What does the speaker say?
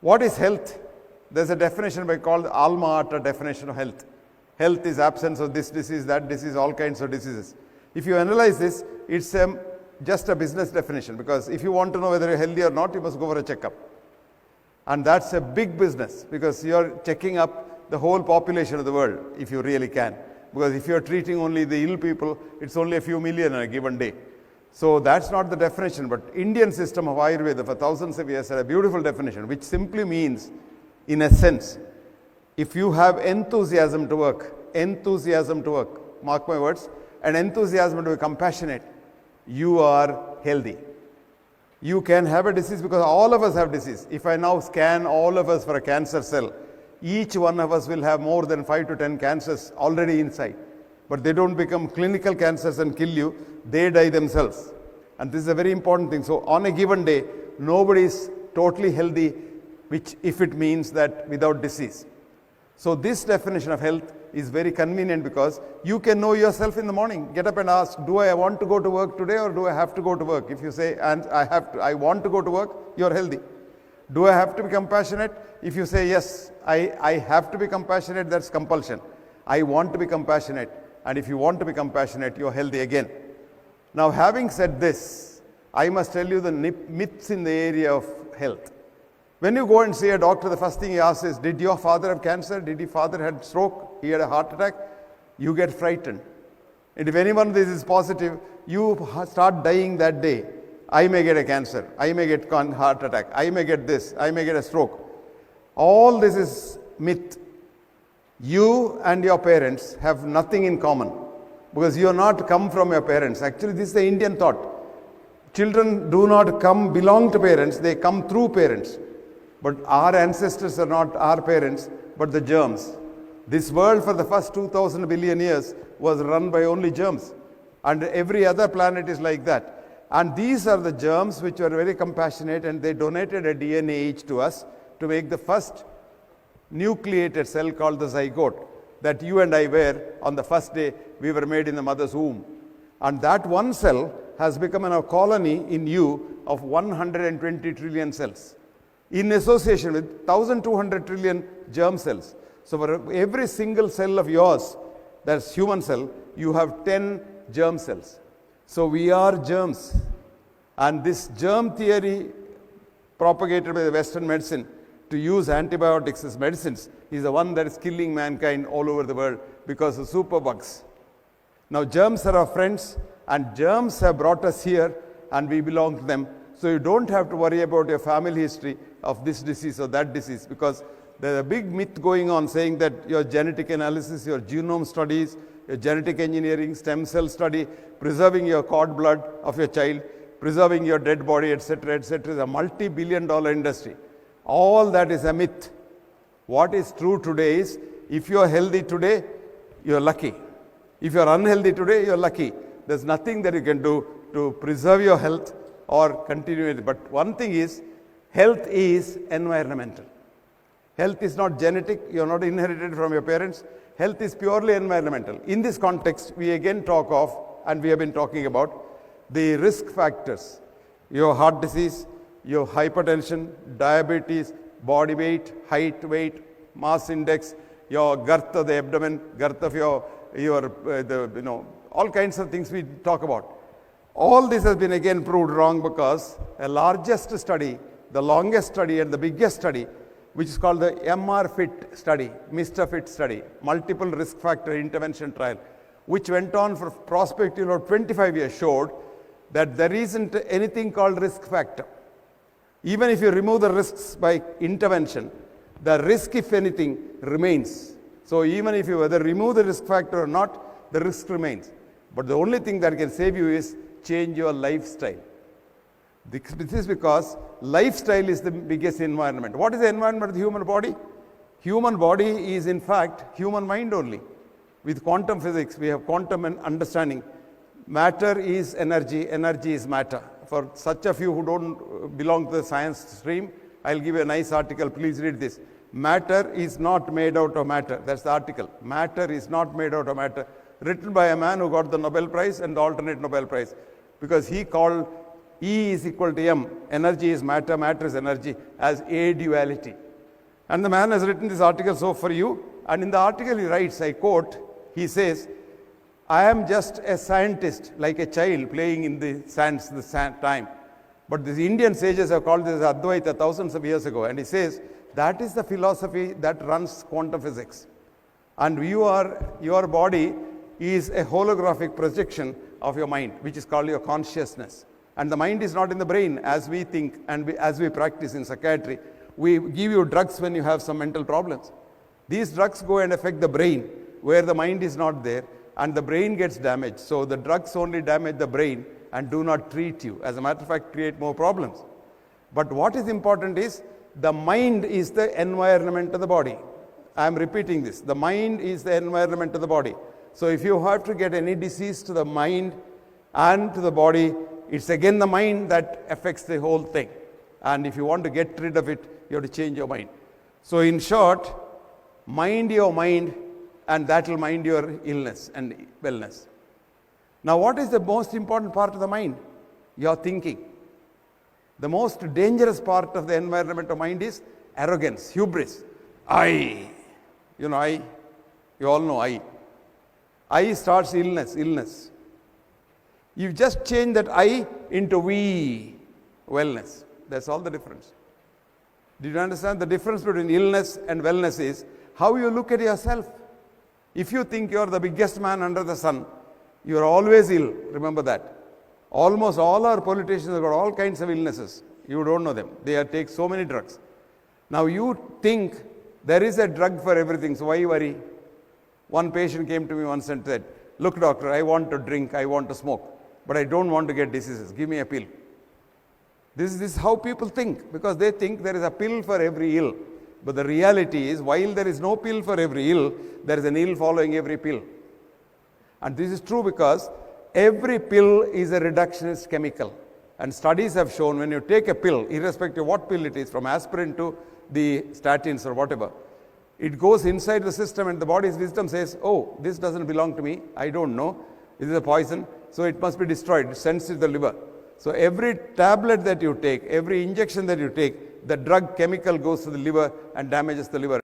What is health? There's a definition called Alma Ata definition of health. Health is absence of this disease, that disease, all kinds of diseases. If you analyze this, it's just a business definition, because if you want to know whether you're healthy or not, you must go for a checkup. And that's a big business, because you're checking up the whole population of the world, if you really can. Because if you're treating only the ill people, it's only a few million in a given day. So that's not the definition, but Indian system of Ayurveda for thousands of years had a beautiful definition, which simply means, in a sense, if you have enthusiasm to work, mark my words, and enthusiasm to be compassionate, you are healthy. You can have a disease, because all of us have disease. If I now scan all of us for a cancer cell, each one of us will have more than 5 to 10 cancers already inside. But they don't become clinical cancers and kill you, they die themselves. And this is a very important thing. So on a given day, nobody is totally healthy, which if it means that without disease. So this definition of health is very convenient, because you can know yourself in the morning. Get up and ask, do I want to go to work today, or do I have to go to work? If you say, and I want to go to work, you're healthy. Do I have to be compassionate? If you say, yes, I have to be compassionate, that's compulsion. I want to be compassionate. And if you want to be compassionate, you're healthy again. Now, having said this, I must tell you the myths in the area of health. When you go and see a doctor, the first thing he asks is, did your father have cancer? Did your father had stroke? He had a heart attack? You get frightened. And if any one of these is positive, you start dying that day. I may get a cancer. I may get heart attack. I may get this. I may get a stroke. All this is myth. You and your parents have nothing in common, because you are not come from your parents. Actually, this is the Indian thought. Children do not belong to parents, they come through parents. But our ancestors are not our parents, but the germs. This world for the first 2,000 billion years was run by only germs. And every other planet is like that. And these are the germs which were very compassionate, and they donated a DNA each to us to make the first nucleated cell called the zygote that you and I were on the first day we were made in the mother's womb. And that one cell has become a colony in you of 120 trillion cells, in association with 1,200 trillion germ cells. So for every single cell of yours, that's human cell, you have 10 germ cells. So we are germs. And this germ theory propagated by the Western medicine to use antibiotics as medicines is the one that is killing mankind all over the world because of superbugs. Now germs are our friends, and germs have brought us here, and we belong to them. So you don't have to worry about your family history of this disease or that disease, because there's a big myth going on saying that your genetic analysis, your genome studies, your genetic engineering, stem cell study, preserving your cord blood of your child, preserving your dead body, etc., is a multi-billion-dollar industry. All that is a myth. What is true today is, if you are healthy today, you are lucky. If you are unhealthy today, you are lucky. There's nothing that you can do to preserve your health or continue it. But one thing is, health is environmental. Health is not genetic. You are not inherited from your parents. Health is purely environmental. In this context, we again talk of, and we have been talking about, the risk factors. Your heart disease, your hypertension, diabetes, body weight, height, weight, mass index, your girth of the abdomen, girth of your all kinds of things we talk about. All this has been again proved wrong, because a largest study, the longest study and the biggest study, which is called the MR-FIT study, Mr. Fit study, multiple risk factor intervention trial, which went on for prospectively about 25 years, showed that there isn't anything called risk factor. Even if you remove the risks by intervention, the risk, if anything, remains. So even if you whether remove the risk factor or not, the risk remains. But the only thing that can save you is change your lifestyle. This is because lifestyle is the biggest environment. What is the environment of the human body? Human body is in fact human mind only. With quantum physics, we have quantum understanding. Matter is energy, energy is matter. For such of you who don't belong to the science stream, I'll give you a nice article, please read this. Matter is not made out of matter. That's the article. Matter is not made out of matter. Written by a man who got the Nobel Prize and the alternate Nobel Prize. Because he called E is equal to M. Energy is matter, matter is energy, as a duality. And the man has written this article so for you. And in the article he writes, I quote, he says, I am just a scientist, like a child playing in the sands, the sand time. But the Indian sages have called this Advaita thousands of years ago. And he says, that is the philosophy that runs quantum physics. And your body is a holographic projection of your mind, which is called your consciousness. And the mind is not in the brain as we think and as we practice in psychiatry. We give you drugs when you have some mental problems. These drugs go and affect the brain where the mind is not there, and the brain gets damaged. So the drugs only damage the brain and do not treat you. As a matter of fact, create more problems. But what is important is the mind is the environment of the body. I am repeating this. The mind is the environment of the body. So if you have to get any disease to the mind and to the body, it's again the mind that affects the whole thing. And if you want to get rid of it, you have to change your mind. So in short, mind your mind, and that will mind your illness and wellness. Now, what is the most important part of the mind? Your thinking. The most dangerous part of the environment of mind is arrogance, hubris. I. You know, I. You all know I. I starts illness. You just change that I into we, wellness. That's all the difference. Did you understand? The difference between illness and wellness is how you look at yourself. If you think you are the biggest man under the sun, you are always ill. Remember that. Almost all our politicians have got all kinds of illnesses. You don't know them. They take so many drugs. Now you think there is a drug for everything, so why worry? One patient came to me once and said, look doctor, I want to drink, I want to smoke, but I don't want to get diseases. Give me a pill. This is how people think, because they think there is a pill for every ill. But the reality is, while there is no pill for every ill, there is an ill following every pill. And this is true because every pill is a reductionist chemical. And studies have shown when you take a pill, irrespective of what pill it is, from aspirin to the statins or whatever, it goes inside the system and the body's wisdom says, oh, this doesn't belong to me, I don't know, this is a poison, so it must be destroyed, it sends it to the liver. So every tablet that you take, every injection that you take, the drug chemical goes to the liver and damages the liver.